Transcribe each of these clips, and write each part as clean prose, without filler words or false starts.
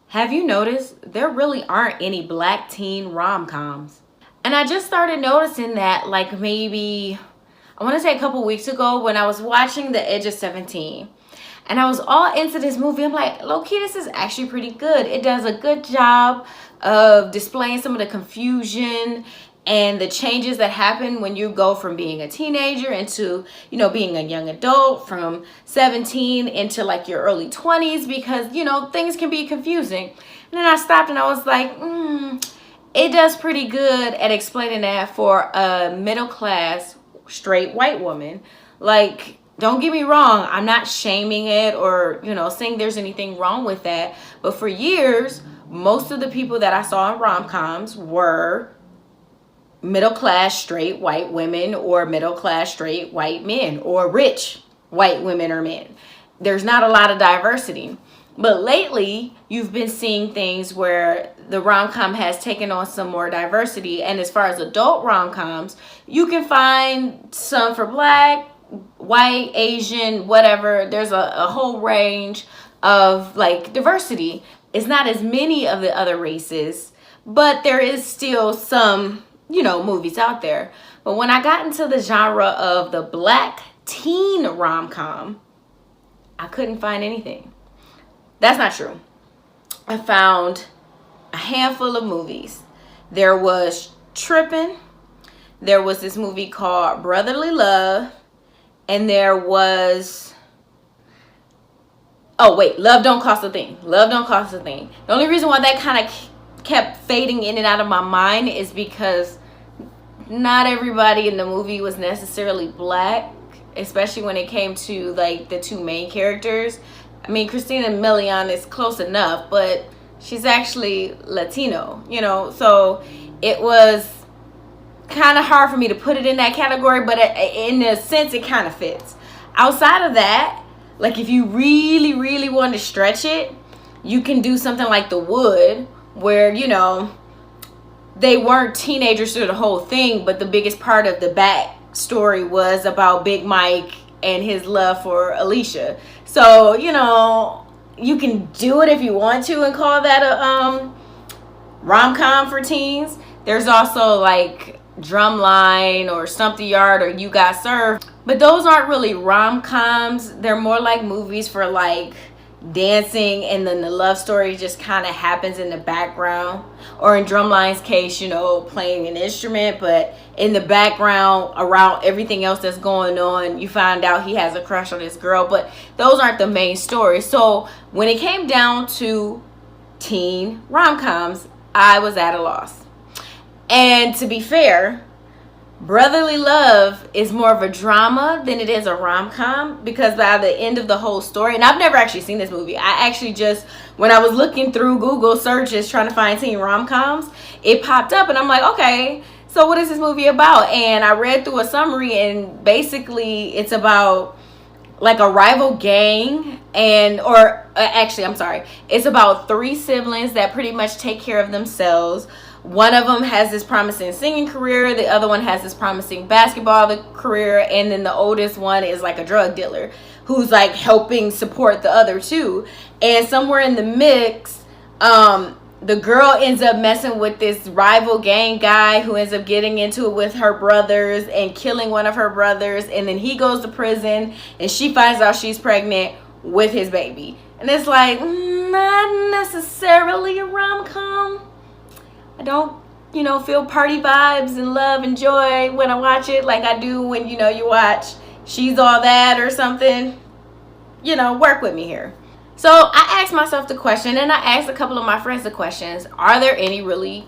Have you noticed there really aren't any black teen rom-coms? And I just started noticing that like maybe, I want to say a couple weeks ago when I was watching The Edge of 17. And I was all into this movie. I'm like, low-key, this is actually pretty good. It does a good job of displaying some of the confusion and the changes that happen when you go from being a teenager into, being a young adult, from 17 into like your early 20s, because, things can be confusing. And then I stopped and I was like, it does pretty good at explaining that for a middle class, straight white woman. Like, don't get me wrong, I'm not shaming it or, saying there's anything wrong with that. But for years, most of the people that I saw in rom-coms were middle class straight white women or middle class straight white men or rich white women or men. There's not a lot of diversity. But lately, you've been seeing things where the rom-com has taken on some more diversity. And as far as adult rom-coms, you can find some for black, white, Asian, whatever. There's a whole range of like diversity. It's not as many of the other races, but there is still some movies out there. But when I got into the genre of the black teen rom-com, I couldn't find anything. That's not true. I found a handful of movies. There was Trippin', there was this movie called Brotherly Love, and there was Love Don't Cost a Thing. Love Don't Cost a Thing. The only reason why that kind of kept fading in and out of my mind is because not everybody in the movie was necessarily black, especially when it came to like the two main characters. I mean, Christina Milian is close enough, but she's actually Latino, so it was kind of hard for me to put it in that category, but in a sense it kind of fits. Outside of that, like if you really, really want to stretch it, you can do something like The Wood, where they weren't teenagers through the whole thing, but the biggest part of the backstory was about Big Mike and his love for Alicia. So you can do it if you want to and call that a rom-com for teens. There's also like Drumline or Stump the Yard or You Got Served, but those aren't really rom-coms. They're more like movies for like dancing, and then the love story just kind of happens in the background, or in Drumline's case, playing an instrument, but in the background around everything else that's going on, you find out he has a crush on this girl, but those aren't the main story. So when it came down to teen rom-coms, I was at a loss. And to be fair, Brotherly Love is more of a drama than it is a rom-com, because by the end of the whole story, and I've never actually seen this movie, I actually just, when I was looking through Google searches trying to find teen rom-coms, it popped up and I'm like, okay, so what is this movie about? And I read through a summary, and basically it's about like a rival gang, it's about three siblings that pretty much take care of themselves. One of them has this promising singing career, the other one has this promising basketball career, and then the oldest one is like a drug dealer who's like helping support the other two. And somewhere in the mix, the girl ends up messing with this rival gang guy who ends up getting into it with her brothers and killing one of her brothers, and then he goes to prison and she finds out she's pregnant with his baby. And it's like, not necessarily a rom-com. I don't, feel party vibes and love and joy when I watch it like I do when, you watch She's All That or something. Work with me here. So I asked myself the question, and I asked a couple of my friends the questions: are there any really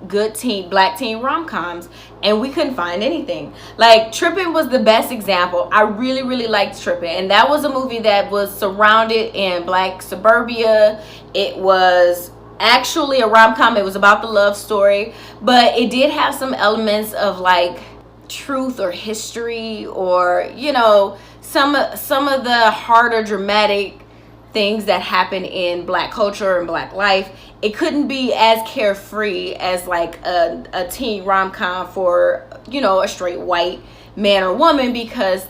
good black teen rom-coms? And we couldn't find anything. Like Trippin' was the best example. I really, really liked Trippin', and that was a movie that was surrounded in black suburbia. It was actually a rom-com. It was about the love story, but it did have some elements of like truth or history, or some of the harder dramatic things that happen in black culture and black life. It couldn't be as carefree as like a teen rom-com for a straight white man or woman, because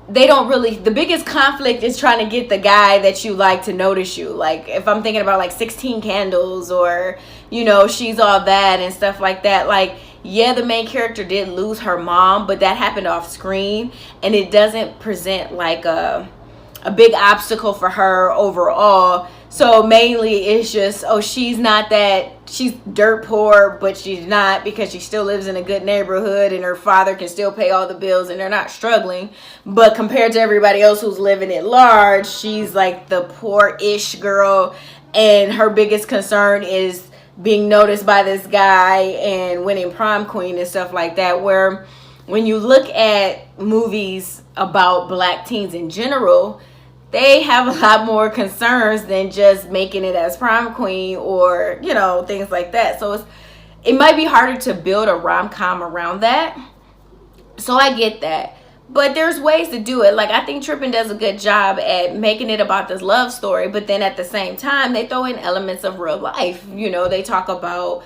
they don't really, the biggest conflict is trying to get the guy that you like to notice you. Like if I'm thinking about like 16 Candles, or you know, She's All That and stuff like that. Like, yeah, the main character did lose her mom, but that happened off screen, and it doesn't present like a big obstacle for her overall. So mainly it's just, oh, she's not that, she's dirt poor, but she's not, because she still lives in a good neighborhood and her father can still pay all the bills and they're not struggling. But compared to everybody else who's living at large, she's like the poor-ish girl, and her biggest concern is being noticed by this guy and winning prom queen and stuff like that. Where when you look at movies about black teens in general, they have a lot more concerns than just making it as prom queen, or you know, things like that. So it might be harder to build a rom-com around that. So I get that, but there's ways to do it. Like, I think Trippin' does a good job at making it about this love story, but then at the same time they throw in elements of real life. You know, they talk about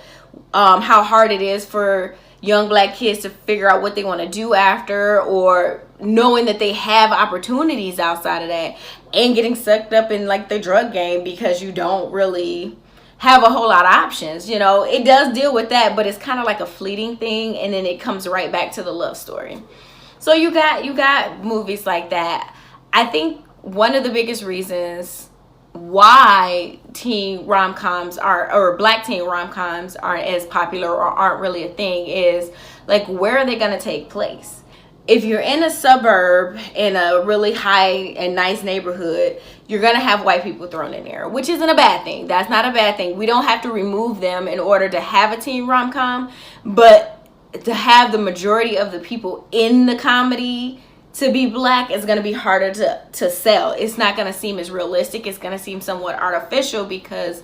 how hard it is for young black kids to figure out what they want to do after, or knowing that they have opportunities outside of that, and getting sucked up in like the drug game because you don't really have a whole lot of options. You know, it does deal with that, but it's kind of like a fleeting thing, and then it comes right back to the love story. So you got movies like that. I think one of the biggest reasons why teen rom-coms are, or black teen rom-coms aren't as popular or aren't really a thing, is like, where are they going to take place? If you're in a suburb in a really high and nice neighborhood, you're going to have white people thrown in there, which isn't a bad thing. That's not a bad thing. We don't have to remove them in order to have a teen rom-com, but to have the majority of the people in the comedy to be black is going to be harder to sell. It's not going to seem as realistic. It's going to seem somewhat artificial, because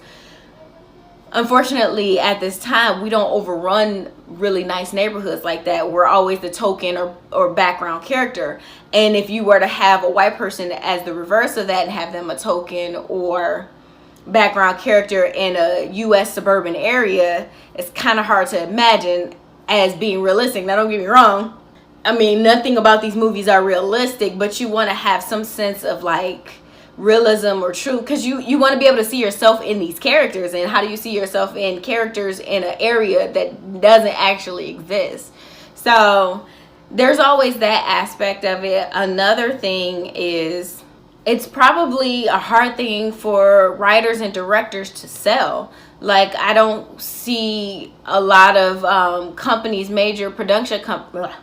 unfortunately at this time we don't overrun really nice neighborhoods like that. We're always the token or background character. And if you were to have a white person as the reverse of that and have them a token or background character in a US suburban area, it's kind of hard to imagine as being realistic. Now, don't get me wrong, I mean, nothing about these movies are realistic, but you want to have some sense of like realism or truth, because you want to be able to see yourself in these characters. And how do you see yourself in characters in an area that doesn't actually exist? So there's always that aspect of it. Another thing is, it's probably a hard thing for writers and directors to sell. Like, I don't see a lot of companies, major production companies,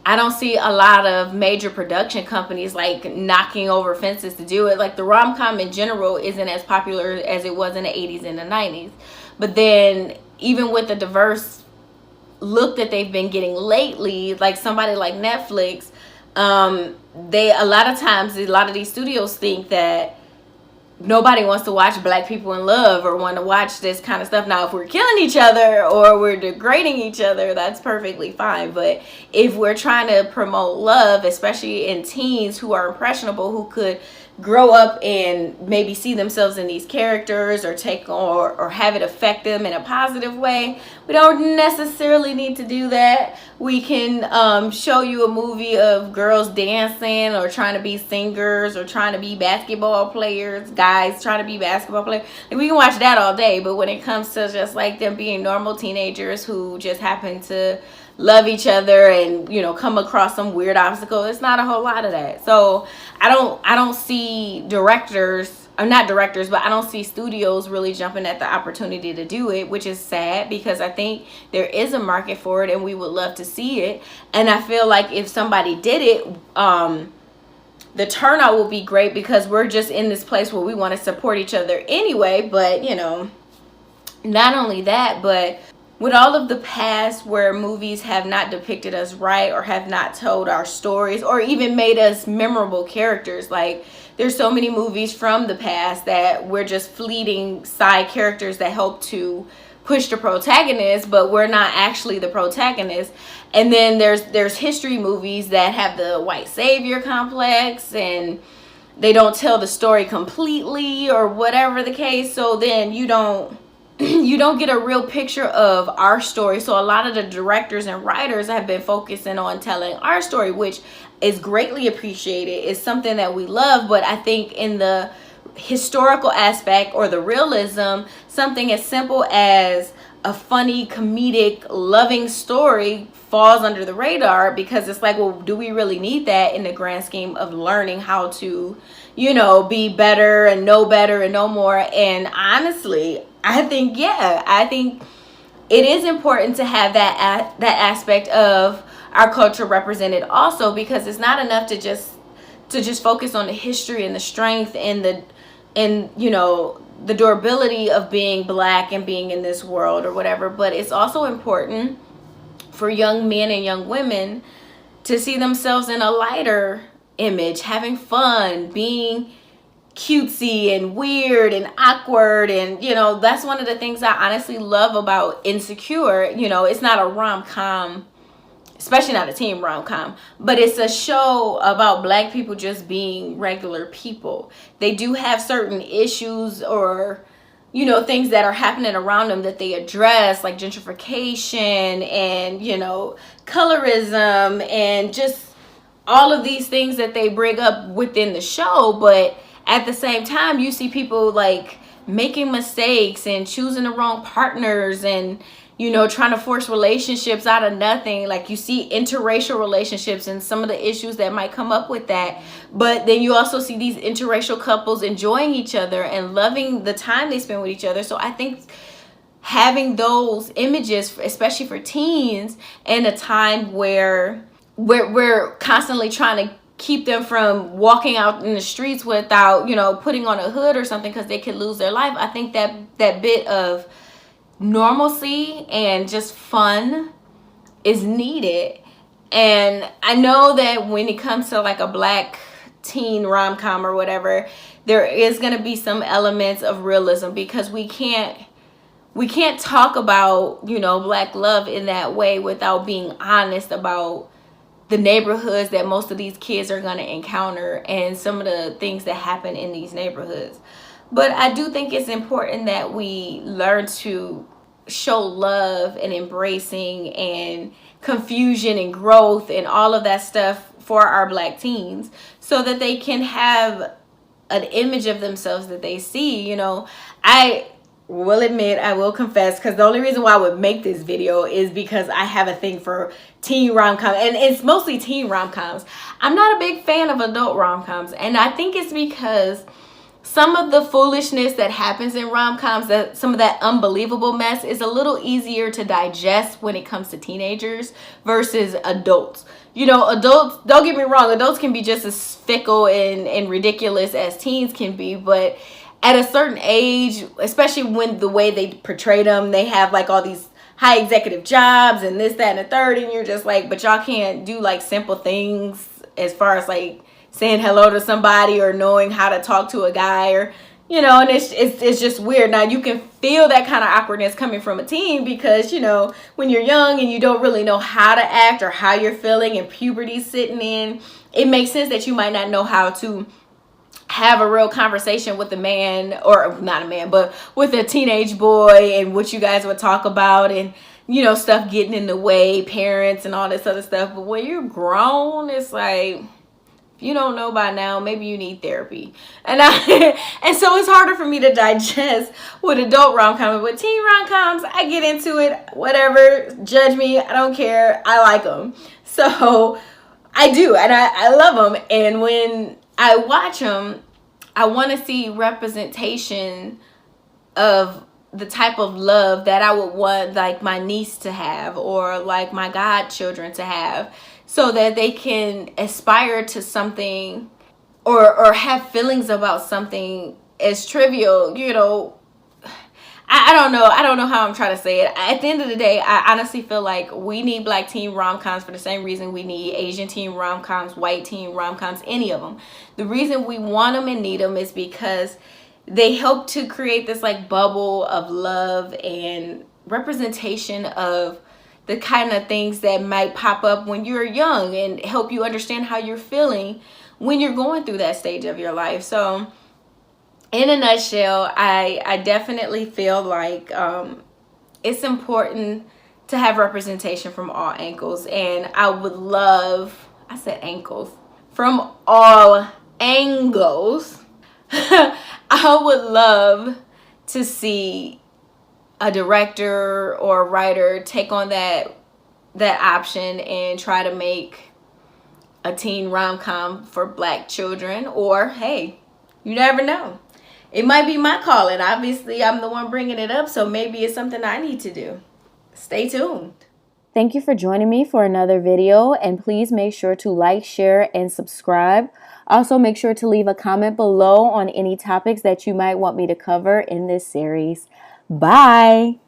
I don't see a lot of major production companies like knocking over fences to do it. Like, the rom-com in general isn't as popular as it was in the 80s and the 90s. But then even with the diverse look that they've been getting lately, like somebody like Netflix, a lot of times a lot of these studios think that nobody wants to watch black people in love or want to watch this kind of stuff. Now, if we're killing each other or we're degrading each other, that's perfectly fine. But if we're trying to promote love, especially in teens who are impressionable, who could grow up and maybe see themselves in these characters or take or have it affect them in a positive way, we don't necessarily need to do that. We can show you a movie of girls dancing or trying to be singers or trying to be basketball players, guys trying to be basketball players. Like, we can watch that all day. But when it comes to just like them being normal teenagers who just happen to love each other and, you know, come across some weird obstacle, it's not a whole lot of that. So I don't see directors, or not directors, but I don't see studios really jumping at the opportunity to do it, which is sad, because I think there is a market for it and we would love to see it. And I feel like if somebody did it, the turnout will be great, because we're just in this place where we want to support each other anyway. But, you know, not only that, but with all of the past where movies have not depicted us right, or have not told our stories, or even made us memorable characters, like there's so many movies from the past that we're just fleeting side characters that help to push the protagonist, but we're not actually the protagonist. And then there's history movies that have the white savior complex, and they don't tell the story completely, or whatever the case. So then you don't get a real picture of our story. So a lot of the directors and writers have been focusing on telling our story, which is greatly appreciated. It's something that we love, but I think in the historical aspect or the realism, something as simple as a funny, comedic, loving story falls under the radar, because it's like, well, do we really need that in the grand scheme of learning how to, be better and know more? And honestly, I think, yeah, I think it is important to have that aspect of our culture represented also, because it's not enough to just focus on the history and the strength and the durability of being Black and being in this world or whatever, but it's also important for young men and young women to see themselves in a lighter image, having fun, being cutesy and weird and awkward. And that's one of the things I honestly love about Insecure. It's not a rom-com, especially not a teen rom-com, but it's a show about Black people just being regular people. They do have certain issues or things that are happening around them that they address, like gentrification and colorism and just all of these things that they bring up within the show. But at the same time, you see people like making mistakes and choosing the wrong partners and trying to force relationships out of nothing. Like, you see interracial relationships and some of the issues that might come up with that. But then you also see these interracial couples enjoying each other and loving the time they spend with each other. So I think having those images, especially for teens, in a time where we're constantly trying to keep them from walking out in the streets without, putting on a hood or something because they could lose their life. I think that bit of normalcy and just fun is needed. And I know that when it comes to like a Black teen rom-com or whatever, there is going to be some elements of realism, because we can't talk about Black love in that way without being honest about the neighborhoods that most of these kids are going to encounter and some of the things that happen in these neighborhoods. But I do think it's important that we learn to show love and embracing and confusion and growth and all of that stuff for our Black teens, so that they can have an image of themselves that they see. I will admit, I will confess, because the only reason why I would make this video is because I have a thing for teen rom-com, and it's mostly teen rom-coms. I'm not a big fan of adult rom-coms, and I think it's because some of the foolishness that happens in rom-coms, that some of that unbelievable mess, is a little easier to digest when it comes to teenagers versus adults. Adults, don't get me wrong, adults can be just as fickle and ridiculous as teens can be, but at a certain age, especially when the way they portray them, they have like all these high executive jobs and this, that, and the third, and you're just like, but y'all can't do like simple things as far as like saying hello to somebody or knowing how to talk to a guy, or and it's just weird. Now you can feel that kind of awkwardness coming from a teen, because when you're young and you don't really know how to act or how you're feeling, and puberty's sitting in, it makes sense that you might not know how to have a real conversation with a man, or not a man, but with a teenage boy, and what you guys would talk about, and stuff getting in the way, parents and all this other stuff. But when you're grown, it's like, if you don't know by now, maybe you need therapy. And and so it's harder for me to digest with adult rom-coms. With teen rom-coms, I get into it, whatever, judge me, I don't care, I like them. So I do, and I love them. And when I watch them, I want to see representation of the type of love that I would want like my niece to have, or like my godchildren to have, so that they can aspire to something or have feelings about something as trivial. I don't know how I'm trying to say it. At the end of the day, I honestly feel like we need Black teen rom-coms for the same reason we need Asian teen rom-coms, white teen rom-coms, any of them. The reason we want them and need them is because they help to create this like bubble of love and representation of the kind of things that might pop up when you're young, and help you understand how you're feeling when you're going through that stage of your life. So in a nutshell, I definitely feel like it's important to have representation from all angles. And I would love, I said ankles. From all angles. I would love to see a director or a writer take on that option and try to make a teen rom-com for Black children. Or hey, you never know, it might be my calling. Obviously I'm the one bringing it up, so maybe it's something I need to do. Stay tuned. Thank you for joining me for another video, and please make sure to like, share, and subscribe. Also, make sure to leave a comment below on any topics that you might want me to cover in this series. Bye!